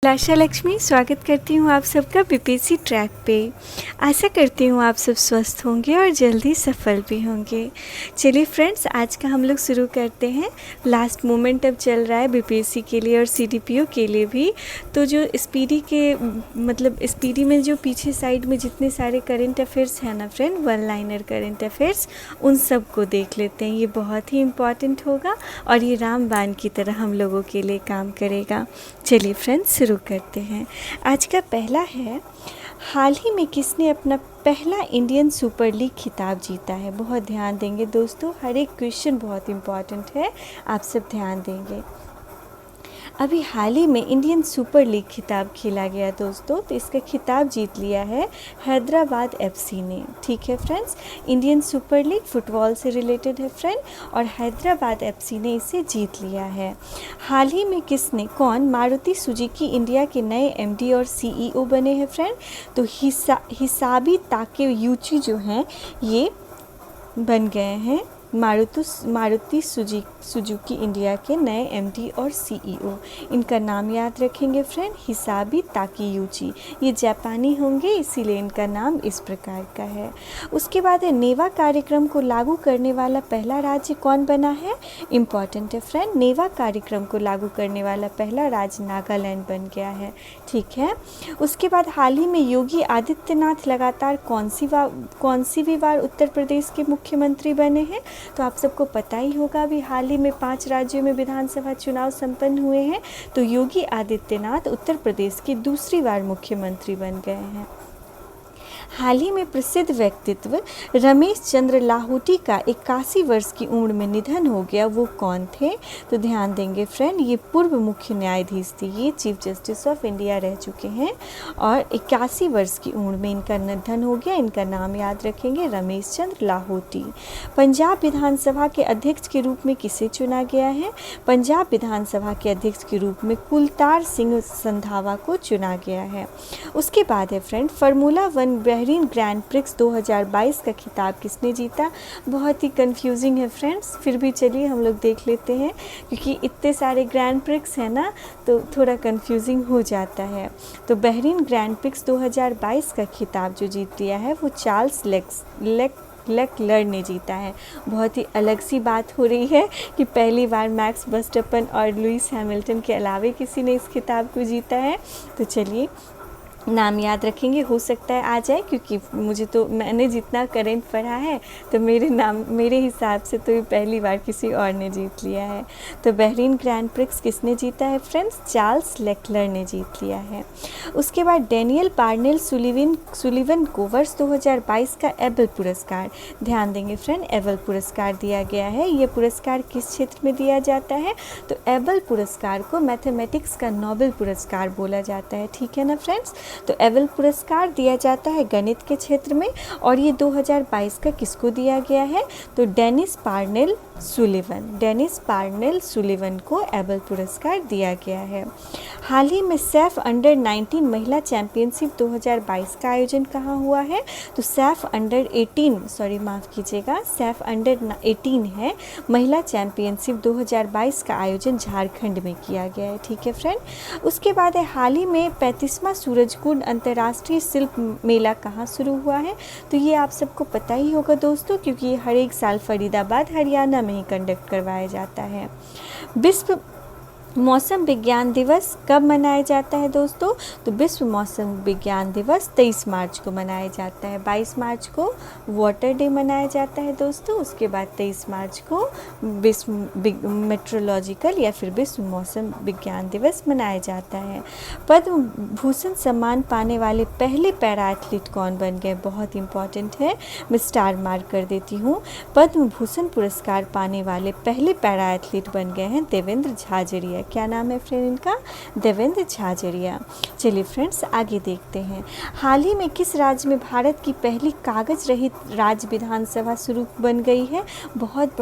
लाशा लक्ष्मी स्वागत करती हूँ आप सबका बीपीएससी ट्रैक पे। आशा करती हूँ आप सब स्वस्थ होंगे और जल्दी सफल भी होंगे। चलिए फ्रेंड्स, आज का हम लोग शुरू करते हैं। लास्ट मोमेंट अब चल रहा है बीपीएससी के लिए और सीडीपीओ के लिए भी। तो जो स्पीडी के स्पीडी में जो पीछे साइड में जितने सारे करंट अफेयर्स हैं ना friend, one liner current affairs, उन सब को देख लेते हैं। ये बहुत ही इम्पॉर्टेंट होगा और ये रामबाण की तरह हम लोगों के लिए काम करेगा। चलिए फ्रेंड्स, शुरू करते हैं। आज का पहला है, हाल ही में किसने अपना पहला इंडियन सुपर लीग खिताब जीता है। बहुत ध्यान देंगे दोस्तों, हर एक क्वेश्चन बहुत इम्पॉर्टेंट है, आप सब ध्यान देंगे। अभी हाल ही में इंडियन सुपर लीग खिताब खेला गया दोस्तों, तो इसका खिताब जीत लिया है हैदराबाद एफसी ने। ठीक है friends, Indian super league football से रिलेटेड है फ्रेंड, और हैदराबाद एफसी ने इसे जीत लिया है। हाल ही में कौन मारुति सुजुकी इंडिया के नए एमडी और सीईओ बने हैं फ्रेंड। तो हिसाबी ताकेयूची जो हैं ये बन गए हैं मारुति सुजुकी इंडिया के नए एमडी और सीईओ। इनका नाम याद रखेंगे फ्रेंड, हिसाबी ताकेयूची। ये जापानी होंगे, इसीलिए इनका नाम इस प्रकार का है। उसके बाद है, नेवा कार्यक्रम को लागू करने वाला पहला राज्य कौन बना है। इम्पॉर्टेंट है फ्रेंड, नेवा कार्यक्रम को लागू करने वाला पहला राज्य नागालैंड बन गया है। ठीक है। उसके बाद हाल ही में योगी आदित्यनाथ लगातार कौन सी भी बार उत्तर प्रदेश के मुख्यमंत्री बने हैं। तो आप सबको पता ही होगा, अभी हाल ही में 5 राज्यों में विधानसभा चुनाव संपन्न हुए हैं, तो योगी आदित्यनाथ उत्तर प्रदेश की दूसरी बार मुख्यमंत्री बन गए हैं। हाल ही में प्रसिद्ध व्यक्तित्व रमेश चंद्र लाहौटी का 81 वर्ष की उम्र में निधन हो गया, वो कौन थे। तो ध्यान देंगे फ्रेंड, ये पूर्व मुख्य न्यायाधीश थे, ये चीफ जस्टिस ऑफ इंडिया रह चुके हैं और 81 वर्ष की उम्र में इनका निधन हो गया। इनका नाम याद रखेंगे, रमेश चंद्र लाहौटी। पंजाब विधानसभा के अध्यक्ष के रूप में किसे चुना गया है। पंजाब विधानसभा के अध्यक्ष के रूप में कुलतार सिंह संधावा को चुना गया है। उसके बाद है friend, formula 1 Bahrain grand prix 2022 का खिताब किसने जीता। बहुत ही कंफ्यूजिंग है फ्रेंड्स, फिर भी चलिए हम लोग देख लेते हैं, क्योंकि इतने सारे ग्रैंड प्रिक्स हैं ना, तो थोड़ा कंफ्यूजिंग हो जाता है। तो बहरीन ग्रैंड प्रिक्स 2022 का खिताब जो जीत लिया है वो चार्ल्स लेक्लर ने जीता है। बहुत ही अलग सी बात हो रही है कि पहली बार मैक्स वर्स्टैपन और लुइस हैमिल्टन के अलावा किसी ने इस खिताब को जीता है। तो चलिए नाम याद रखेंगे, हो सकता है आ जाए, क्योंकि मैंने जितना करंट पढ़ा है तो मेरे हिसाब से तो ये पहली बार किसी और ने जीत लिया है। तो बहरीन ग्रैंड प्रिक्स किसने जीता है फ्रेंड्स, चार्ल्स लेक्लर ने जीत लिया है। उसके बाद डेनियल पार्नेल सुलिवन को वर्ष 2022 का एबल पुरस्कार, ध्यान देंगे फ्रेंड, एबल पुरस्कार दिया गया है। ये पुरस्कार किस क्षेत्र में दिया जाता है। तो एबल पुरस्कार को मैथमेटिक्स का नोबेल पुरस्कार बोला जाता है। ठीक है ना फ्रेंड्स। तो एबल पुरस्कार दिया जाता है गणित के क्षेत्र में, और ये 2022 का किसको दिया गया है। तो डेनिस पार्नेल सुलिवन को एबल पुरस्कार दिया गया है। हाल ही में सैफ अंडर 19 महिला चैंपियनशिप 2022 का आयोजन कहाँ हुआ है। तो सैफ अंडर 18 है महिला चैंपियनशिप 2022 का आयोजन झारखंड में किया गया है। ठीक है फ्रेंड। उसके बाद है, हाल ही में 35वां सूरजकुंड अंतर्राष्ट्रीय शिल्प मेला कहाँ शुरू हुआ है। तो ये आप सबको पता ही होगा दोस्तों, क्योंकि ये हर एक साल फरीदाबाद हरियाणा में ही कंडक्ट करवाया जाता है। विश्व मौसम विज्ञान दिवस कब मनाया जाता है दोस्तों। तो विश्व मौसम विज्ञान दिवस 23 मार्च को मनाया जाता है। 22 मार्च को वाटर डे मनाया जाता है दोस्तों। उसके बाद 23 मार्च को विश्व मेट्रोलॉजिकल या फिर विश्व मौसम विज्ञान दिवस मनाया जाता है। पद्म भूषण सम्मान पाने वाले पहले पैरा एथलीट कौन बन गए, बहुत इंपॉर्टेंट है, मैं स्टार मार्क कर देती हूँ। पद्म भूषण पुरस्कार पाने वाले पहले पैरा एथलीट बन गए हैं देवेंद्र झाझड़िया। क्या नाम है फ्रेंड इनका, देवेंद्र झाझड़िया। चलिए फ्रेंड्स आगे देखते हैं। हाल ही में किस राज्य में भारत की पहली कागज रहित राज्य विधानसभा शुरू बन गई है। बहुत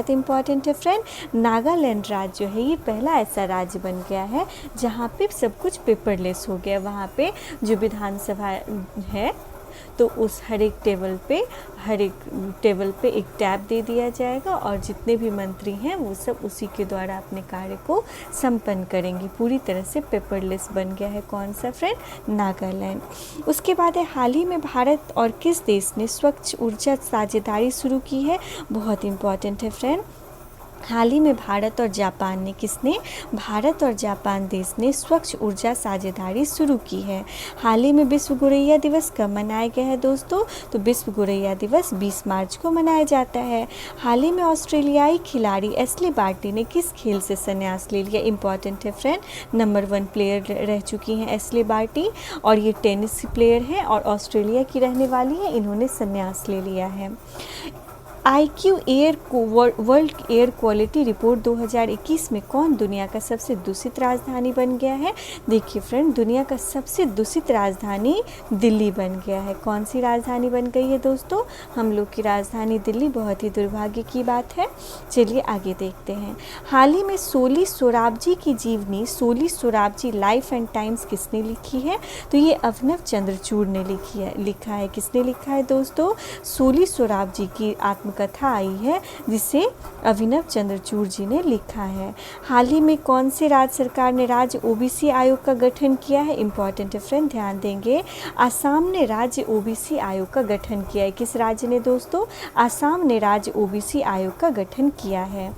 इम्पॉर्टेंट है फ्रेंड, नागालैंड राज्य जो है ये पहला ऐसा राज्य बन गया है जहाँ पे सब कुछ पेपरलेस हो गया। वहाँ पे जो विधानसभा है तो उस हर एक टेबल पे एक टैब दे दिया जाएगा और जितने भी मंत्री हैं वो सब उसी के द्वारा अपने कार्य को संपन्न करेंगे। पूरी तरह से पेपरलेस बन गया है कौन सा फ्रेंड? नागालैंड। उसके बाद है हाल ही में भारत और किस देश ने स्वच्छ ऊर्जा साझेदारी शुरू की है? बहुत इंपॉर्टेंट है फ्रेंड। हाल ही में भारत और जापान देश ने स्वच्छ ऊर्जा साझेदारी शुरू की है। हाल ही में विश्व गौरैया दिवस कब मनाया गया है दोस्तों? तो विश्व गौरैया दिवस 20 मार्च को मनाया जाता है। हाल ही में ऑस्ट्रेलियाई खिलाड़ी एशले बार्टी ने किस खेल से संन्यास ले लिया? इंपॉर्टेंट है फ्रेंड, नंबर 1 प्लेयर रह चुकी हैं एशले बार्टी और ये टेनिस प्लेयर हैं और ऑस्ट्रेलिया की रहने वाली है। इन्होंने संन्यास ले लिया है। IQ world air quality report 2021 में कौन दुनिया का सबसे दूषित राजधानी बन गया है? देखिए फ्रेंड, दुनिया का सबसे दूषित राजधानी दिल्ली बन गया है। कौन सी राजधानी बन गई है दोस्तों? हम लोग की राजधानी दिल्ली। बहुत ही दुर्भाग्य की बात है। चलिए आगे देखते हैं। हाल ही में सोली सोराबजी की जीवनी Soli Sorabjee life and times किसने लिखी है? तो ये अभिनव चंद्रचूड़ ने लिखा है। किसने लिखा है दोस्तों? सोली सोराबजी की आत्मकथा आई है जिसे अभिनव चंद्रचूड़ जी ने लिखा है। हाल ही में कौन से राज्य सरकार ने राज्य OBC आयोग का गठन किया है? इंपॉर्टेंट है फ्रेंड, ध्यान देंगे। आसाम ने राज्य OBC आयोग का गठन किया है। किस राज्य ने दोस्तों? आसाम ने राज्य OBC आयोग का गठन किया है।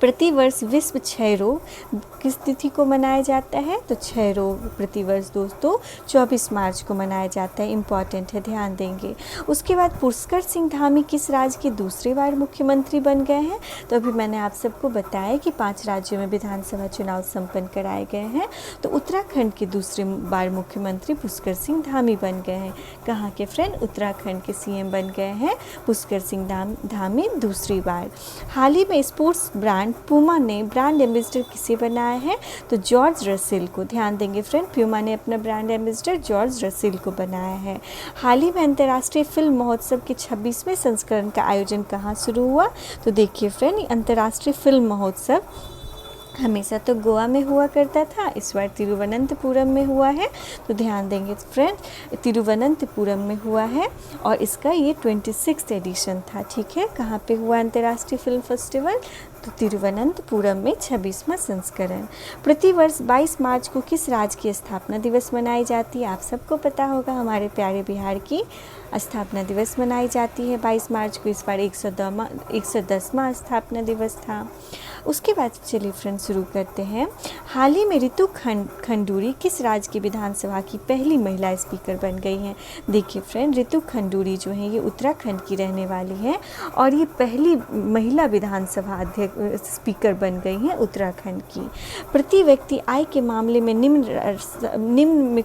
प्रतिवर्ष विश्व क्षय रोग किस तिथि को मनाया जाता है? तो क्षय रोग प्रतिवर्ष दोस्तों 24 मार्च को मनाया जाता है। इम्पॉर्टेंट है, ध्यान देंगे। उसके बाद पुष्कर सिंह धामी किस राज्य के दूसरी बार मुख्यमंत्री बन गए हैं? तो अभी मैंने आप सबको बताया कि 5 राज्यों में विधानसभा चुनाव संपन्न कराए गए हैं। तो उत्तराखंड के दूसरी बार मुख्यमंत्री पुष्कर सिंह धामी बन गए हैं। कहाँ के फ्रेंड? उत्तराखंड के CM बन गए हैं पुष्कर सिंह धामी दूसरी बार। हाल ही में स्पोर्ट्स ब्रांड पूमा ने ब्रांड एम्बेसडर किसे बनाया है? तो जॉर्ज रसेल को। ध्यान देंगे फ्रेंड, प्यूमा ने अपना ब्रांड एम्बेसडर जॉर्ज रसेल को बनाया है। हाल ही में अंतर्राष्ट्रीय फिल्म महोत्सव के 26वें संस्करण का आयोजन कहाँ शुरू हुआ? तो देखिए फ्रेंड, अंतर्राष्ट्रीय फिल्म महोत्सव हमेशा तो गोवा में हुआ करता था, इस बार तिरुवनंतपुरम में हुआ है। तो ध्यान देंगे फ्रेंड, तिरुवनंतपुरम में हुआ है और इसका ये 26th एडिशन था। ठीक है, कहाँ पे हुआ अंतर्राष्ट्रीय फिल्म फेस्टिवल? तो तिरुवनंतपुरम में 26वां संस्करण। प्रतिवर्ष 22 मार्च को किस राज्य की स्थापना दिवस मनाई जाती है? आप सबको पता होगा, हमारे प्यारे बिहार की स्थापना दिवस मनाई जाती है 22 मार्च को। इस बार 110वां स्थापना दिवस था। उसके बाद चलिए फ्रेंड शुरू करते हैं। हाल ही में रितु खंडूरी किस राज्य की विधानसभा की पहली महिला स्पीकर बन गई हैं? देखिए फ्रेंड, रितु खंडूरी जो है ये उत्तराखंड की रहने वाली हैं और ये पहली महिला विधानसभा स्पीकर बन गई हैं उत्तराखंड की। प्रति व्यक्ति आय के मामले में निम्न में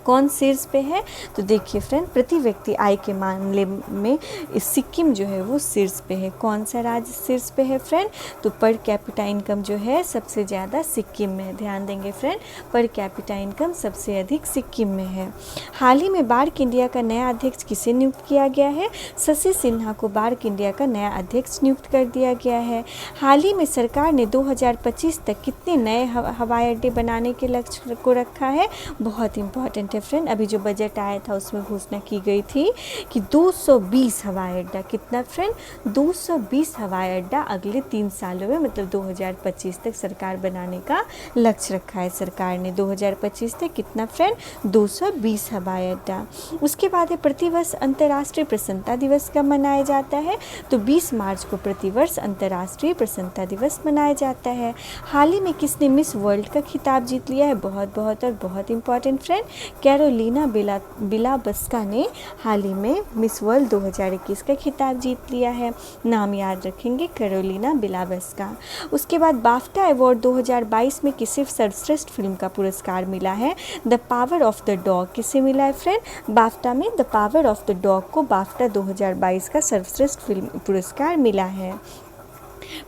कौन शीर्ष पे है? तो देखिए फ्रेंड, प्रति व्यक्ति आय के मामले में सिक्किम जो है वो शीर्ष पे है। कौन सा राज्य शीर्ष पे है फ्रेंड? तो पर कैपिटा इनकम जो है सबसे ज़्यादा सिक्किम में है। ध्यान देंगे फ्रेंड, पर कैपिटा इनकम सबसे अधिक सिक्किम में है। हाल ही में बार्क इंडिया का नया अध्यक्ष किसे नियुक्त किया गया है? शशि सिन्हा को बार्क इंडिया का नया अध्यक्ष नियुक्त कर दिया गया है। हाल ही में सरकार ने 2025 तक कितने नए हवाई अड्डे बनाने के लक्ष्य को रखा है? बहुत इंपॉर्टेंट है फ्रेंड, अभी जो बजट आया था उसमें घोषणा की गई थी कि 220 हवाई अड्डा। कितना फ्रेंड? 220 हवाई अड्डा अगले 3 सालों में, मतलब 2025 तक सरकार बनाने का लक्ष्य रखा है सरकार ने। 2025 तक कितना फ्रेंड? 220 हवाई अड्डा। उसके बाद है प्रतिवर्ष अंतर्राष्ट्रीय प्रसन्नता दिवस कब मनाया जाता है? तो 20 मार्च को प्रतिवर्ष अंतर्राष्ट्रीय प्रसन्नता दिवस मनाया जाता है। हाल ही में किसने मिस वर्ल्ड का खिताब जीत लिया है? बहुत इंपॉर्टेंट फ्रेंड, कैरोलिना बिलाबस्का ने हाल ही में मिस वर्ल्ड 2021 का खिताब जीत लिया है। नाम याद रखेंगे, कैरोलिना बिलाबस्का। उसके बाद बाफ्टा अवार्ड 2022 में किसे सर्वश्रेष्ठ फिल्म का पुरस्कार मिला है? The power of the dog. किसे मिला है फ्रेंड? बाफ्टा में the power of the dog को बाफ्टा 2022 का सर्वश्रेष्ठ फिल्म पुरस्कार मिला है।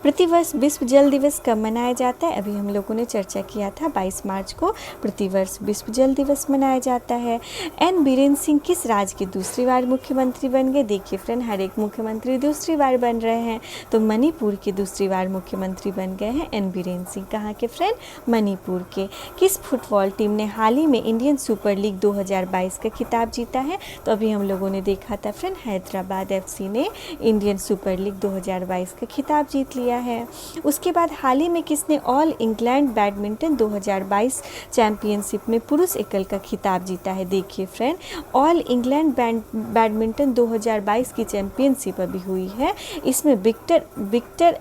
प्रतिवर्ष विश्व जल दिवस कब मनाया जाता है? अभी हम लोगों ने चर्चा किया था, 22 मार्च को प्रतिवर्ष विश्व जल दिवस मनाया जाता है। एन बीरेन सिंह किस राज्य के दूसरी बार मुख्यमंत्री बन गए? देखिए फ्रेंड, हर एक मुख्यमंत्री दूसरी बार बन रहे हैं, तो मणिपुर के दूसरी बार मुख्यमंत्री बन गए हैं एन बीरेन सिंह। कहाँ के फ्रेंड? मणिपुर के। किस फुटबॉल टीम ने हाल ही में इंडियन सुपर लीग 2022 का खिताब जीता है? तो अभी हम लोगों ने देखा था फ्रेंड, हैदराबाद FC ने इंडियन सुपर लीग 2022 का खिताब जीत लिया है। उसके बाद हाल ही में किसने ऑल इंग्लैंड बैडमिंटन 2022 चैंपियनशिप में पुरुष एकल का खिताब जीता है? देखिए फ्रेंड, ऑल इंग्लैंड बैडमिंटन 2022 की चैंपियनशिप अभी हुई है। इसमें विक्टर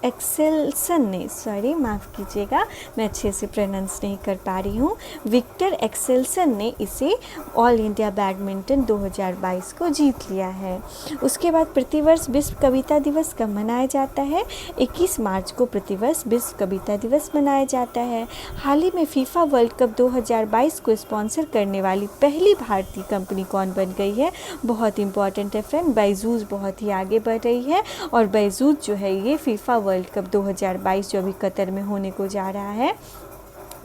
एक्सेल्सन ने, सॉरी माफ़ कीजिएगा, मैं अच्छे से प्रोनाउंस नहीं कर पा रही हूँ, विक्टर एक्सेल्सन ने इसे ऑल इंडिया बैडमिंटन 2022 को जीत लिया है। उसके बाद प्रतिवर्ष विश्व कविता दिवस कब मनाया जाता है? 21 मार्च को प्रतिवर्ष विश्व कविता दिवस मनाया जाता है। हाल ही में फीफा वर्ल्ड कप 2022 को स्पॉन्सर करने वाली पहली भारतीय कंपनी कौन बन गई है? बहुत इंपॉर्टेंट है फ्रेंड, बायजूस बहुत ही आगे बढ़ रही है, और बायजूस जो है ये फीफा वर्ल्ड कप 2022 जो अभी कतर में होने को जा रहा है,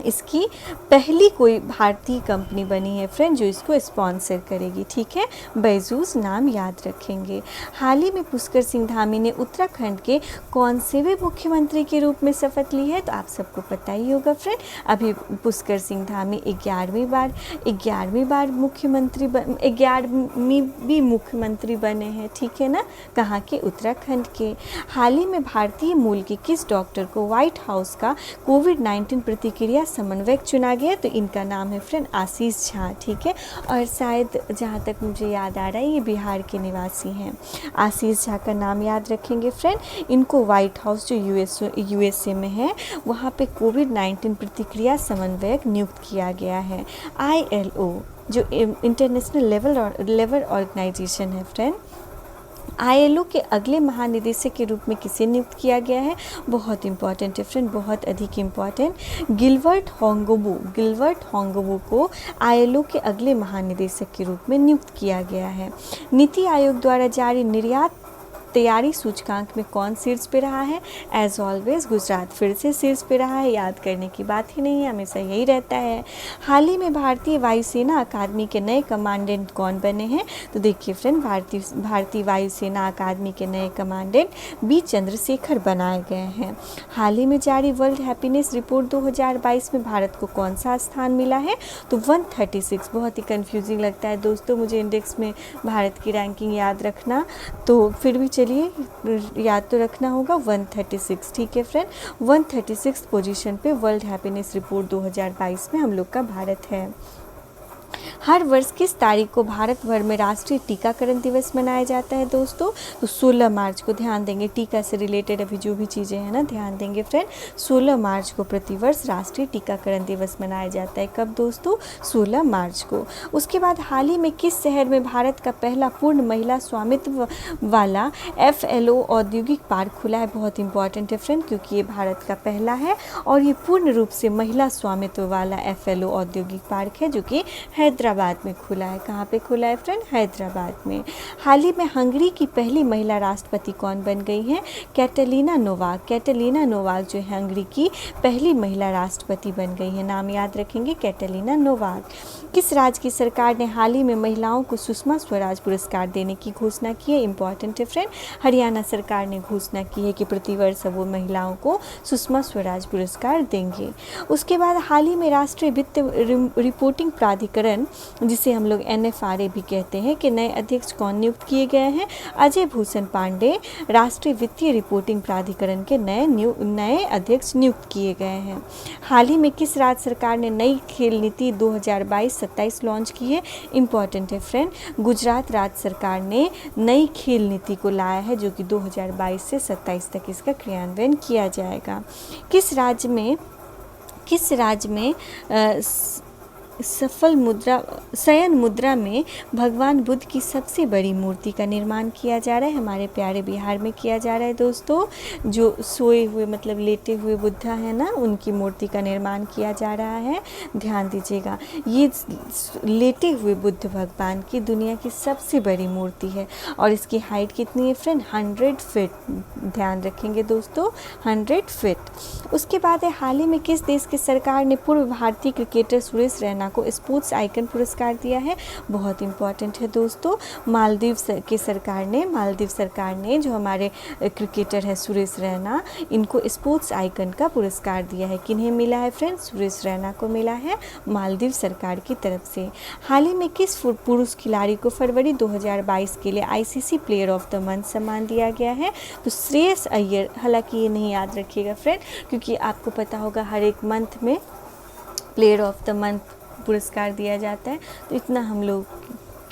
इसकी पहली कोई भारतीय कंपनी बनी है फ्रेंड जो इसको स्पॉन्सर करेगी। ठीक है, बायजूस नाम याद रखेंगे। हाल ही में पुष्कर सिंह धामी ने उत्तराखंड के कौन से वे मुख्यमंत्री के रूप में शपथ ली है? तो आप सबको पता ही होगा फ्रेंड, अभी पुष्कर सिंह धामी 11वीं बार मुख्यमंत्री 11वीं मुख्यमंत्री बने हैं। ठीक है ना, कहाँ के? उत्तराखंड के। हाल ही में भारतीय मूल के किस डॉक्टर को व्हाइट हाउस का कोविड-19 प्रतिक्रिया समन्वयक चुना गया? तो इनका नाम है फ्रेंड आशीष झा। ठीक है, और शायद जहाँ तक मुझे याद आ रहा है ये बिहार के निवासी हैं। आशीष झा का नाम याद रखेंगे फ्रेंड। इनको व्हाइट हाउस जो USA में है वहाँ पे कोविड-19 प्रतिक्रिया समन्वयक नियुक्त किया गया है। ILO जो इंटरनेशनल लेबर ऑर्गेनाइजेशन है फ्रेंड, ILO के अगले महानिदेशक के रूप में किसे नियुक्त किया गया है? बहुत इंपॉर्टेंट है फ्रेंड, बहुत अधिक इंपॉर्टेंट। गिलबर्ट होंगबू को ILO के अगले महानिदेशक के रूप में नियुक्त किया गया है। नीति आयोग द्वारा जारी निर्यात तैयारी सूचकांक में कौन शीर्ष पे रहा है? एज ऑलवेज गुजरात फिर से शीर्ष पे रहा है, याद करने की बात ही नहीं है, हमेशा यही रहता है। हाल ही में भारतीय वायुसेना अकादमी के नए कमांडेंट कौन बने हैं? तो देखिए फ्रेंड, भारतीय वायुसेना अकादमी के नए कमांडेंट बी चंद्रशेखर बनाए गए हैं। हाल ही में जारी वर्ल्ड हैप्पीनेस रिपोर्ट 2022 में भारत को कौन सा स्थान मिला है? तो 136। बहुत ही कन्फ्यूजिंग लगता है दोस्तों मुझे इंडेक्स में भारत की रैंकिंग याद रखना, तो फिर भी चलिए याद तो रखना होगा 136। ठीक है फ्रेंड, 136 पोजीशन पे वर्ल्ड हैप्पीनेस रिपोर्ट 2022 में हम लोग का भारत है। हर वर्ष किस तारीख को भारत भर में राष्ट्रीय टीकाकरण दिवस मनाया जाता है दोस्तों? तो 16 मार्च को। ध्यान देंगे, टीका से रिलेटेड अभी जो भी चीज़ें हैं ना ध्यान देंगे फ्रेंड। 16 मार्च को प्रतिवर्ष राष्ट्रीय टीकाकरण दिवस मनाया जाता है। कब दोस्तों? 16 मार्च को। उसके बाद हाल ही में किस शहर में भारत का पहला पूर्ण महिला स्वामित्व वाला FLO औद्योगिक पार्क खुला है? बहुत इंपॉर्टेंट है फ्रेंड, क्योंकि ये भारत का पहला है और ये पूर्ण रूप से महिला स्वामित्व वाला FLO औद्योगिक पार्क है जो कि हैदराबाद में खुला है। कहाँ पे खुला है फ्रेंड? हैदराबाद में। हाल ही में हंगरी की पहली महिला राष्ट्रपति कौन बन गई हैं? कैटलीना नोवाक जो है हंगरी की पहली महिला राष्ट्रपति बन गई है। नाम याद रखेंगे, कैटलीना नोवाक। किस राज्य की सरकार ने हाल ही में महिलाओं को सुषमा स्वराज पुरस्कार देने की घोषणा की है? इंपॉर्टेंट है फ्रेंड, हरियाणा सरकार ने घोषणा की है कि प्रतिवर्ष वो महिलाओं को सुषमा स्वराज पुरस्कार देंगे। उसके बाद हाल ही में राष्ट्रीय वित्त रिपोर्टिंग प्राधिकरण जिसे हम लोग NFRA भी कहते हैं कि नए अध्यक्ष कौन नियुक्त किए गए हैं? अजय भूषण पांडे राष्ट्रीय वित्तीय रिपोर्टिंग प्राधिकरण के नए अध्यक्ष नियुक्त किए गए हैं। हाल ही में किस राज्य सरकार ने नई खेल नीति 2022-27 लॉन्च की है? इंपॉर्टेंट है फ्रेंड, गुजरात राज्य सरकार ने नई खेल नीति को लाया है जो कि 2022 से 27 तक इसका क्रियान्वयन किया जाएगा। किस राज्य में सफल मुद्रा शयन मुद्रा में भगवान बुद्ध की सबसे बड़ी मूर्ति का निर्माण किया जा रहा है। हमारे प्यारे बिहार में किया जा रहा है दोस्तों। जो सोए हुए मतलब लेटे हुए बुद्धा है ना, उनकी मूर्ति का निर्माण किया जा रहा है। ध्यान दीजिएगा, ये लेटे हुए बुद्ध भगवान की दुनिया की सबसे बड़ी मूर्ति है और इसकी हाइट कितनी है फ्रेंड? 100 फीट। ध्यान रखेंगे दोस्तों, 100 फीट। उसके बाद है, हाल ही में किस देश की सरकार ने पूर्व भारतीय क्रिकेटर सुरेश रैना को स्पोर्ट्स आइकन पुरस्कार दिया है? बहुत इंपॉर्टेंट है दोस्तों। मालदीव सरकार ने जो हमारे क्रिकेटर है सुरेश रैना, इनको स्पोर्ट्स आइकन का पुरस्कार दिया है। किन्हें मिला है फ्रेंड? सुरेश रैना को मिला है मालदीव सरकार की तरफ से। हाल ही में किस पुरुष खिलाड़ी को फरवरी 2022 के लिए ICC player of the month सम्मान दिया गया है? तो श्रेयस अय्यर। हालांकि ये नहीं याद रखिएगा फ्रेंड, क्योंकि आपको पता होगा हर एक मंथ में प्लेयर ऑफ द मंथ पुरस्कार दिया जाता है, तो इतना हम लोग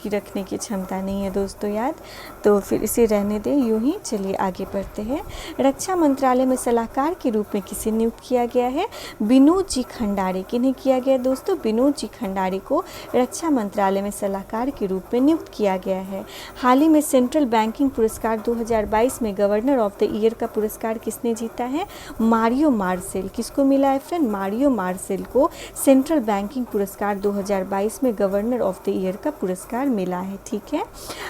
की रखने की क्षमता नहीं है दोस्तों याद, तो फिर इसे रहने दें यूं ही। चलिए आगे बढ़ते हैं। रक्षा मंत्रालय में सलाहकार के रूप में किसे नियुक्त किया गया है? विनोद जी खंडारे। किन्हें किया गया दोस्तों? विनोद जी खंडारे को रक्षा मंत्रालय में सलाहकार के रूप में नियुक्त किया गया है। हाल ही में सेंट्रल बैंकिंग पुरस्कार 2022 में गवर्नर ऑफ द ईयर का पुरस्कार किसने जीता है? मारियो मार्सेल। किसको मिला है फ्रेंड? मारियो मार्सेल को सेंट्रल बैंकिंग पुरस्कार 2022 में गवर्नर ऑफ द ईयर का पुरस्कार मिला है। ठीक है।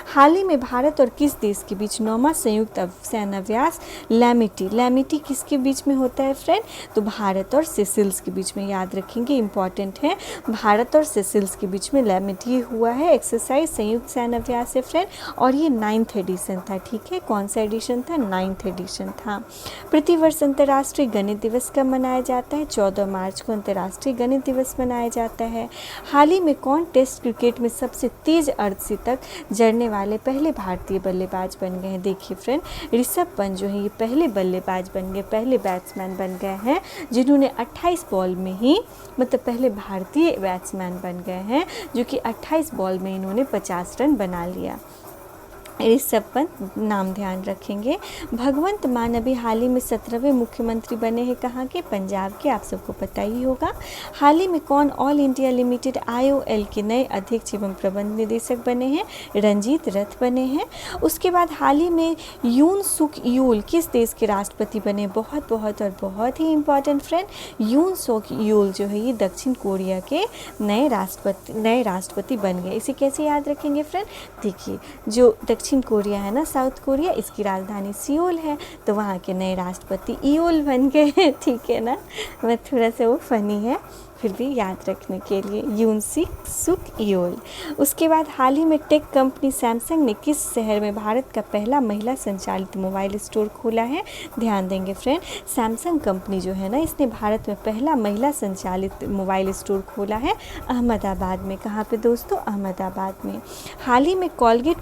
हाल ही में भारत और किस देश के बीच 9वां संयुक्त सैन्याभ्यास लैमिटी किसके बीच में होता है फ्रेंड? तो भारत और सेशल्स के बीच में। याद रखेंगे, इंपॉर्टेंट है। भारत और सेशल्स के बीच में लैमिटी हुआ है एक्सरसाइज, संयुक्त सैन्याभ्यास है फ्रेंड, और ये 9th एडिशन था। ठीक है, कौन सा एडिशन था? 9th एडिशन था। प्रतिवर्ष अंतर्राष्ट्रीय गणित दिवस कब मनाया जाता है? 14 मार्च को अंतर्राष्ट्रीय गणित दिवस मनाया जाता है। हाल ही में कौन टेस्ट क्रिकेट में सबसे तेज अर्ध से तक जड़ने वाले पहले भारतीय बल्लेबाज बन गए हैं? देखिए फ्रेंड, ऋषभ पंत जो है ये पहले बल्लेबाज बन गए, पहले बैट्समैन बन गए हैं जिन्होंने 28 बॉल में ही, मतलब पहले भारतीय बैट्समैन बन गए हैं जो कि 28 बॉल में इन्होंने 50 रन बना लिया। ऋषभ पंत नाम ध्यान रखेंगे। भगवंत मान अभी हाल ही में 17वें मुख्यमंत्री बने हैं कहाँ के? पंजाब के, आप सबको पता ही होगा। हाल ही में कौन ऑल इंडिया लिमिटेड IOL के नए अध्यक्ष एवं प्रबंध निदेशक बने हैं? रंजीत रथ बने हैं। उसके बाद हाल ही में यून सुक यूल किस देश के राष्ट्रपति बने? बहुत और बहुत ही इंपॉर्टेंट फ्रेंड, यून सुक यूल जो है ये दक्षिण कोरिया के नए राष्ट्रपति बन गए। इसे कैसे याद रखेंगे फ्रेंड? देखिए, जो दक्षिण कोरिया है ना, साउथ कोरिया, इसकी राजधानी सियोल है, तो वहाँ के नए राष्ट्रपति ईओल बन गए। ठीक है ना, मैं थोड़ा सा वो फनी है, फिर भी याद रखने के लिए, यून सुक ईओल। उसके बाद हाल ही में टेक कंपनी सैमसंग ने किस शहर में भारत का पहला महिला संचालित मोबाइल स्टोर खोला है? ध्यान देंगे फ्रेंड, सैमसंग कंपनी जो है ना, इसने भारत में पहला महिला संचालित मोबाइल स्टोर खोला है अहमदाबाद में। कहाँ पे दोस्तों? अहमदाबाद में। हाल ही में कोलगेट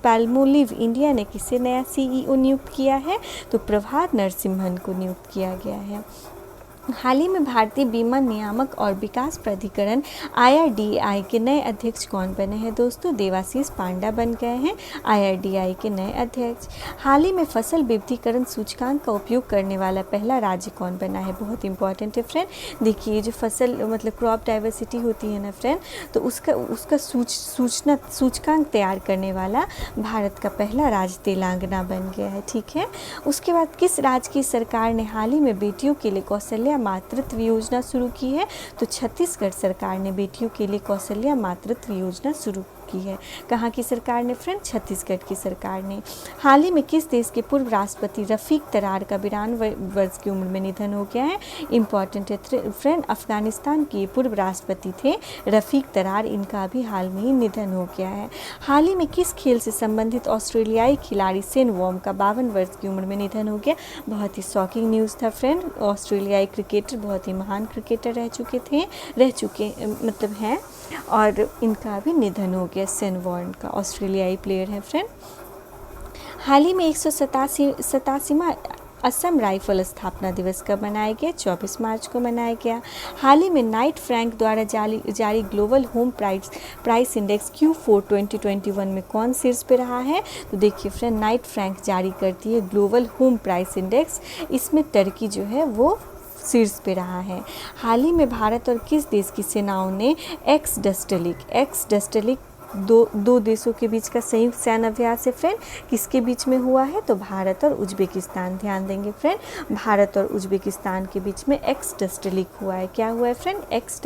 पैल्मोलिव इंडिया ने किसे नया CEO नियुक्त किया है? तो प्रभात नरसिम्हन को नियुक्त किया गया है। हाल ही में भारतीय बीमा नियामक और विकास प्राधिकरण IRDAI के नए अध्यक्ष कौन बने हैं दोस्तों? देवाशीष पांडा बन गए हैं IRDAI के नए अध्यक्ष। हाल ही में फसल विविधीकरण सूचकांक का उपयोग करने वाला पहला राज्य कौन बना है? बहुत इंपॉर्टेंट है फ्रेंड। देखिए, जो फसल मतलब क्रॉप डाइवर्सिटी होती है ना फ्रेंड, तो उसका सूचकांक तैयार करने वाला भारत का पहला राज्य तेलंगाना बन गया है। ठीक है। उसके बाद किस राज्य की सरकार ने हाल ही में बेटियों के लिए कौशल्या मातृत्व योजना शुरू की है? तो छत्तीसगढ़ सरकार ने बेटियों के लिए कौशल्या मातृत्व योजना शुरू की है। कहाँ की सरकार ने फ्रेंड? छत्तीसगढ़ की सरकार ने। हाल ही में किस देश के पूर्व राष्ट्रपति रफीक तरार का 92 वर्ष की उम्र में निधन हो गया है? इंपॉर्टेंट है फ्रेंड, अफगानिस्तान के पूर्व राष्ट्रपति थे रफीक तरार, इनका भी हाल में ही निधन हो गया है। हाल ही में किस खेल से संबंधित ऑस्ट्रेलियाई खिलाड़ी शेन वॉर्न का 52 वर्ष की उम्र में निधन हो गया? बहुत ही शॉकिंग न्यूज़ था फ्रेंड। ऑस्ट्रेलियाई क्रिकेटर, बहुत ही महान क्रिकेटर रह चुके मतलब हैं, और इनका भी निधन हो गया। शेन वॉर्न का, ऑस्ट्रेलियाई प्लेयर है फ्रेंड। हाल ही में 187वां असम राइफल स्थापना दिवस कब मनाया गया? 24 मार्च को मनाया गया। हाल ही में नाइट फ्रैंक द्वारा जारी global home price index Q4 2021 में कौन शीर्ष पे रहा है? तो देखिए फ्रेंड, नाइट फ्रैंक जारी करती है ग्लोबल होम प्राइस इंडेक्स, इसमें टर्की जो है वो शीर्ष पे रहा है। हाल ही में भारत और किस देश की सेनाओं ने एक्स दो देशों के बीच का संयुक्त सैन्य अभ्यास है फ्रेंड, किसके बीच में हुआ है? तो भारत और उज्बेकिस्तान। ध्यान देंगे फ्रेंड, भारत और उज्बेकिस्तान के बीच में एक्स हुआ है। क्या हुआ है फ्रेंड? एक्स।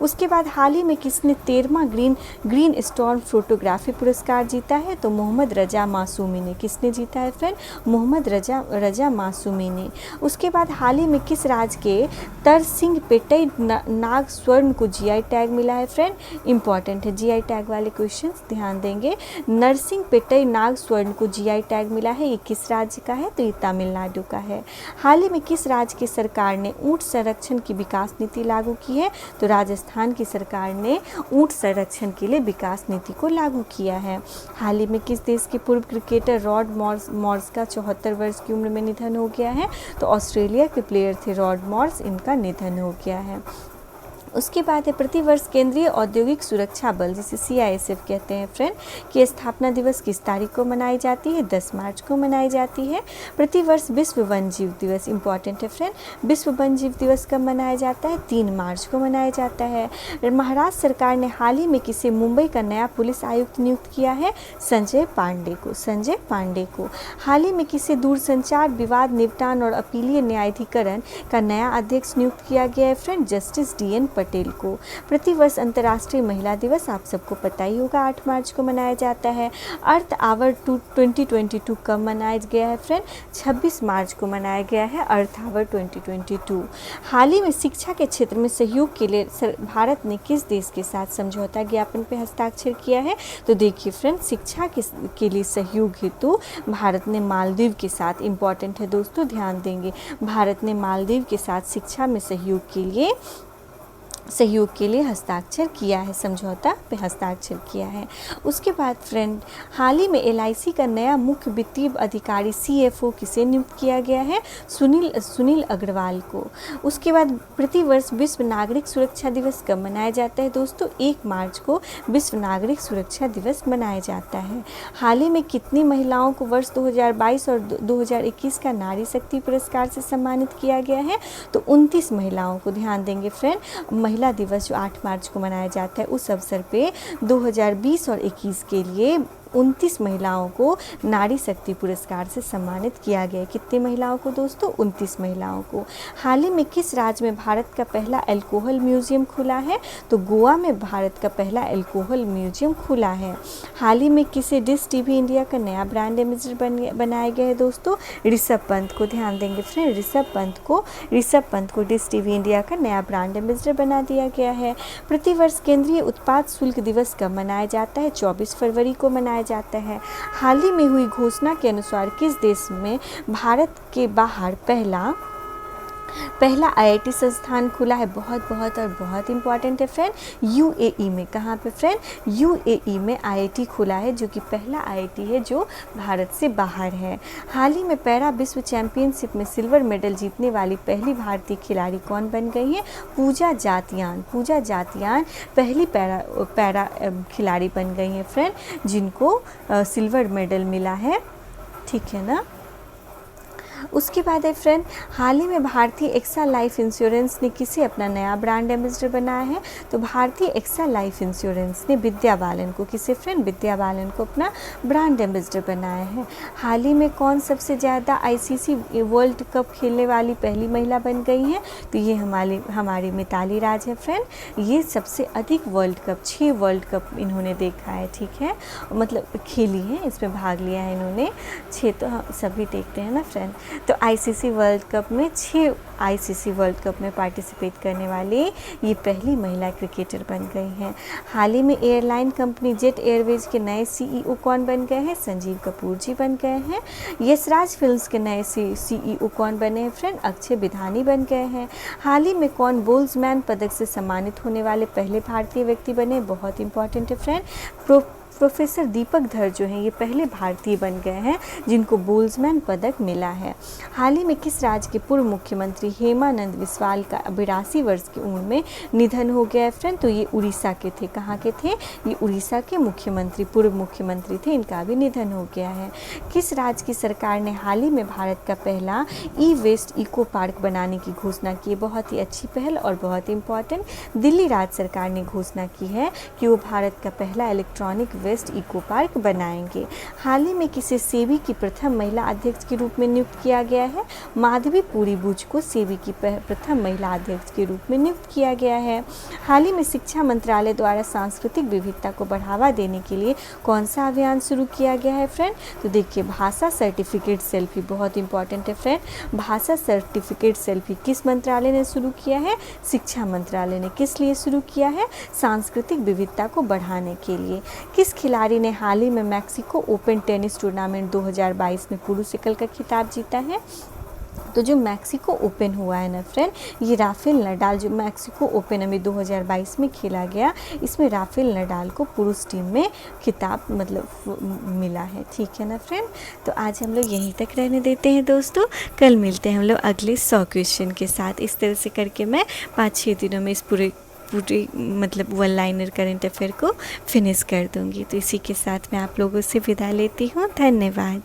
उसके बाद हाल ही में किसने 13वां ग्रीन स्टॉर्म फोटोग्राफी पुरस्कार जीता है? तो मोहम्मद रजा मासूमी ने। किसने जीता है फ्रेंड? मोहम्मद रजा मासूमी ने। उसके बाद हाल ही में किस राज्य के तरसिंगपेटई नाग स्वर्ण को जीआई टैग मिला है फ्रेंड? इंपॉर्टेंट है जीआई टैग वाले क्वेश्चंस, ध्यान देंगे। नरसिंहपेटई नाग स्वर्ण को जीआई टैग मिला है, ये किस राज्य का है? तो ये तमिलनाडु का है। हाल ही में किस राज्य की सरकार ने ऊंट संरक्षण की विकास नीति लागू की है? तो राजस्थान की सरकार ने ऊंट संरक्षण के लिए विकास नीति को लागू किया है। हाल ही में किस देश के पूर्व क्रिकेटर रॉड मॉर्स का 74 वर्ष की उम्र में निधन हो गया है? तो ऑस्ट्रेलिया के प्लेयर थे रॉड मॉर्स, इनका निधन हो गया है। उसके बाद है प्रतिवर्ष केंद्रीय औद्योगिक सुरक्षा बल, जिसे CISF कहते हैं फ्रेंड, की स्थापना दिवस किस तारीख को मनाई जाती है? 10 मार्च को मनाई जाती है। प्रतिवर्ष विश्व वन जीव दिवस, इंपॉर्टेंट है फ्रेंड, विश्व वन जीव दिवस कब मनाया जाता है? 3 मार्च को मनाया जाता है। महाराष्ट्र सरकार ने हाल ही में किसे मुंबई का नया पुलिस आयुक्त नियुक्त किया है? संजय पांडे को। हाल ही में किसे दूरसंचार विवाद निपटान और अपीलीय न्यायाधिकरण का नया अध्यक्ष नियुक्त किया गया है फ्रेंड? जस्टिस DN पटेल को। प्रतिवर्ष अंतर्राष्ट्रीय महिला दिवस आप सबको पता ही होगा 8 मार्च को मनाया जाता है। अर्थ आवर 2022 कब मनाया गया है फ्रेंड? 26 मार्च को मनाया गया है अर्थ आवर 2022। हाल ही में शिक्षा के क्षेत्र में सहयोग के लिए भारत ने किस देश के साथ समझौता ज्ञापन पर हस्ताक्षर किया है? तो देखिए फ्रेंड, शिक्षा के लिए सहयोग हेतु भारत ने मालदीव के साथ, इंपॉर्टेंट है दोस्तों, ध्यान देंगे, भारत ने मालदीव के साथ शिक्षा में सहयोग के लिए हस्ताक्षर किया है, समझौता पे हस्ताक्षर किया है। उसके बाद फ्रेंड, हाल ही में LIC का नया मुख्य वित्तीय अधिकारी CFO किसे नियुक्त किया गया है? सुनील अग्रवाल को। उसके बाद प्रतिवर्ष विश्व नागरिक सुरक्षा दिवस कब मनाया जाता है दोस्तों? 1 मार्च को विश्व नागरिक सुरक्षा दिवस मनाया जाता है। हाल ही में कितनी महिलाओं को वर्ष 2022 और 2021 का नारी शक्ति पुरस्कार से सम्मानित किया गया है? तो 29 महिलाओं को। ध्यान देंगे फ्रेंड, महिला दिवस जो 8 मार्च को मनाया जाता है, उस अवसर पे 2020 और 21 के लिए 29 महिलाओं को नारी शक्ति पुरस्कार से सम्मानित किया गया है। कितनी महिलाओं को दोस्तों? 29 महिलाओं को। हाल ही में किस राज्य में भारत का पहला अल्कोहल म्यूजियम खुला है? तो गोवा में भारत का पहला अल्कोहल म्यूजियम खुला है। हाल ही में किसे डिश TV इंडिया का नया ब्रांड एम्बेसडर बनाया गया है दोस्तों? ऋषभ पंत को। ध्यान देंगे फ्रेंड, ऋषभ पंत को डिश TV इंडिया का नया ब्रांड एम्बेसडर बना दिया गया है। प्रतिवर्ष केंद्रीय उत्पाद शुल्क दिवस कब मनाया जाता है? 24 फरवरी को मनाया जाता है। हाल ही में हुई घोषणा के अनुसार किस देश में भारत के बाहर पहला IIT संस्थान खुला है? बहुत इंपॉर्टेंट है फ्रेंड, UAE में। कहाँ पे फ्रेंड? UAE में IIT खुला है, जो कि पहला IIT है जो भारत से बाहर है। हाल ही में पैरा विश्व चैंपियनशिप में सिल्वर मेडल जीतने वाली पहली भारतीय खिलाड़ी कौन बन गई है? पूजा जातियान पहली पैरा खिलाड़ी बन गई हैं फ्रेंड, जिनको सिल्वर मेडल मिला है, ठीक है ना। उसके बाद है फ्रेंड, हाल ही में भारतीय एक्सा लाइफ इंश्योरेंस ने किसे अपना नया ब्रांड एम्बेसडर बनाया है? तो भारतीय एक्सा लाइफ इंश्योरेंस ने विद्या बालन को, किसे फ्रेंड? विद्या बालन को अपना ब्रांड एम्बेसडर बनाया है। हाल ही में कौन सबसे ज़्यादा ICC वर्ल्ड कप खेलने वाली पहली महिला बन गई हैं? तो ये हमारी मिताली राज है फ्रेंड। ये सबसे अधिक वर्ल्ड कप, 6 वर्ल्ड कप इन्होंने देखा है, ठीक है, मतलब खेली है, इसमें भाग लिया है इन्होंने 6, तो हम सभी देखते हैं ना फ्रेंड। तो ICC वर्ल्ड कप में 6 ICC वर्ल्ड कप में पार्टिसिपेट करने वाली ये पहली महिला क्रिकेटर बन गई हैं। हाल ही में एयरलाइन कंपनी जेट एयरवेज के नए CEO कौन बन गए हैं? संजीव कपूर जी बन गए हैं। यशराज फिल्म्स के नए CEO कौन बने हैं फ्रेंड? अक्षय विधानी बन गए हैं। हाल ही में कौन बोल्ट्जमैन पदक से सम्मानित होने वाले पहले भारतीय व्यक्ति बने? बहुत इंपॉर्टेंट है फ्रेंड, प्रोफेसर दीपक धर जो हैं ये पहले भारतीय बन गए हैं जिनको बोल्ट्जमैन पदक मिला है। हाल ही में किस राज्य के पूर्व मुख्यमंत्री हेमानंद बिस्वाल का 82 वर्ष की उम्र में निधन हो गया है फ्रेंड? तो ये उड़ीसा के थे। कहाँ के थे? ये उड़ीसा के मुख्यमंत्री, पूर्व मुख्यमंत्री थे, इनका भी निधन हो गया है। किस राज्य की सरकार ने हाल ही में भारत का पहला ई वेस्ट इको पार्क बनाने की घोषणा की? बहुत ही अच्छी पहल और बहुत ही इंपॉर्टेंट। दिल्ली राज्य सरकार ने घोषणा की है कि वो भारत का पहला इलेक्ट्रॉनिक वेस्ट इको पार्क बनाएंगे। हाल ही में किसे सेबी की प्रथम महिला अध्यक्ष के रूप में नियुक्त किया गया है? माधवी पुरी बुच को सेबी की प्रथम महिला अध्यक्ष के रूप में नियुक्त किया गया है। हाल ही में शिक्षा मंत्रालय द्वारा सांस्कृतिक विविधता को बढ़ावा देने के लिए कौन सा अभियान शुरू किया गया है फ्रेंड? तो देखिए, भाषा सर्टिफिकेट सेल्फी बहुत इंपॉर्टेंट है फ्रेंड। भाषा सर्टिफिकेट सेल्फी किस मंत्रालय ने शुरू किया है? शिक्षा मंत्रालय ने। किस लिए शुरू किया है? सांस्कृतिक विविधता को बढ़ाने के लिए। किस खिलाड़ी ने हाल ही में मैक्सिको ओपन टेनिस टूर्नामेंट 2022 में पुरुष एकल का खिताब जीता है? तो जो मैक्सिको ओपन हुआ है ना फ्रेंड, ये राफेल नडाल, जो मैक्सिको ओपन अभी 2022 में खेला गया, इसमें राफेल नडाल को पुरुष टीम में खिताब मिला है। ठीक है ना फ्रेंड? तो आज हम लोग यहीं तक रहने देते हैं दोस्तों। कल मिलते हैं हम लोग अगले 100 क्वेश्चन के साथ। इस तरह से करके मैं 5-6 दिनों में इस पूरी वन लाइनर करंट अफेयर को फिनिश कर दूंगी। तो इसी के साथ मैं आप लोगों से विदा लेती हूँ। धन्यवाद।